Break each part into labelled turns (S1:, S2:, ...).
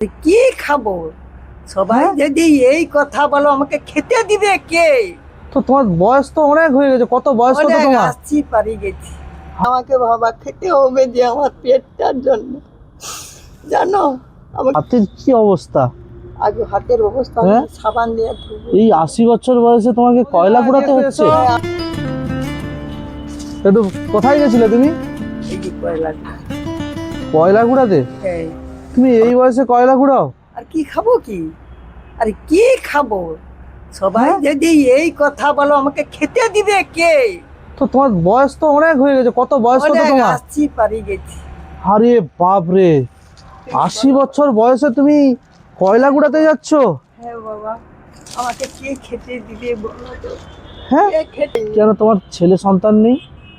S1: কি খাবো? সবাই যদি এই কথা বলো আমাকে খেতে দিবে কে?
S2: তো তোমার বয়স তো অনেক হয়ে গেছে, কত বয়স কত
S1: অনেক
S2: তোমার?
S1: আসছি পারি গেছি, আমাকে বাবা খেতে হবে যে আমার পেটটার জন্য, জানো আমার
S2: হাতের কি অবস্থা?
S1: আগে হাতের অবস্থা
S2: হ্যাঁ?
S1: সাবান দিয়ে ধুবো।
S2: এই 80 বছর বয়সে তোমাকে কয়লা কুড়াতে হচ্ছে? একটু কোথায় গেছিলে তুমি?
S1: এই যে কয়লা,
S2: কয়লা কুড়াতে?
S1: হ্যাঁ।
S2: তুমি এই বয়সে কয়লা কুড়াও?
S1: আর কি খাবো কি? আরে কি খাবো? সবাই
S2: হ্যাঁ?
S1: যদি এই কথা বলো আমাকে খেতে দিবে কে?
S2: তো তোমার বয়স তো অনেক হয়ে গেছে, কত বয়স কত
S1: অনেক
S2: তোমার?
S1: আসছি পারি গেছি।
S2: আরে বাপ রে, 80 বছর বয়সে তুমি কয়লা কুড়াতে যাচ্ছ?
S1: হ্যাঁ বাবা, আমাকে কে খেতে দিবে বলো তো?
S2: হ্যাঁ?
S1: কে খেতে?
S2: কেন তোমার ছেলে সন্তান নেই?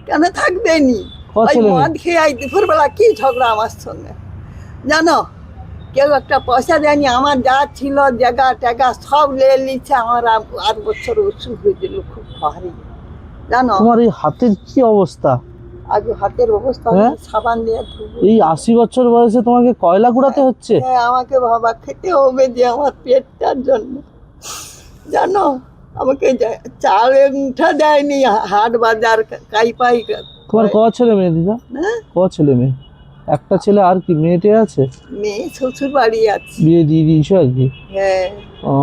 S1: কেন থাকবে নি?
S2: ক
S1: ওই
S2: ছেলে মেয়ে?
S1: মদ খেয়ে আই দুপুরবেলা কি ঝগড়া আমার সঙ্গে, জানো? কেউ একটা পয়সা দেয়নি, আমার যা ছিল জায়গা টাকা সব নিয়ে নিচ্ছে। আমার 8 বছর অসুখ হয়েছিল, খুব ভারী, জানো?
S2: তোমার এই হাতের কি অবস্থা?
S1: আগে হাতের অবস্থা
S2: হ্যাঁ?
S1: সাবান দিয়ে ধুবো।
S2: এই 80 বছর বয়সে তোমাকে কয়লা কুড়াতে হচ্ছে?
S1: হ্যাঁ, আমাকে বাবা খেতে হবে যে আমার পেটটার জন্য, জানো? আমাকে চাল উঠা দেয়নি, হাট বাজার কাই পাই।
S2: তোমার ক ছেলে মেয়ে দিদা?
S1: হ্যাঁ,
S2: ক ছেলে মেয়ে? একটা ছেলে, আর কি মেয়েটে আছে?
S1: মেয়ে শ্বশুর বাড়ি আছে।
S2: বিয়ে দিয়ে দিয়েছো আর কি?
S1: হ্যাঁ,
S2: ও,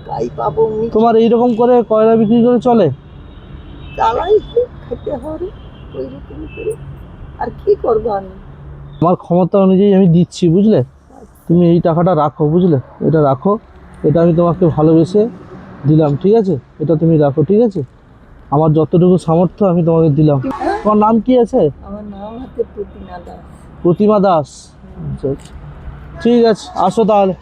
S1: কাই পাবো
S2: তোমার এইরকম করে কয়লা বিক্রি করে চলে?
S1: চালাই, খেতে হবে ওই রকম করে। আর কি করবো আমি?
S2: আমার ক্ষমতা অনুযায়ী আমি দিচ্ছি, বুঝলে? তুমি এই টাকাটা রাখো, বুঝলে? এটা রাখো, এটা আমি তোমাকে ভালোবেসে দিলাম, ঠিক আছে? এটা তুমি রাখো, ঠিক আছে? আমার যতটুকু সামর্থ্য আমি তোমাকে দিলাম। তোমার নাম কি আছে?
S1: আমার নাম হচ্ছে প্রতিমা দাস।
S2: প্রতিমা দাস। আচ্ছা, আচ্ছা। ঠিক আছে, আসো তাহলে।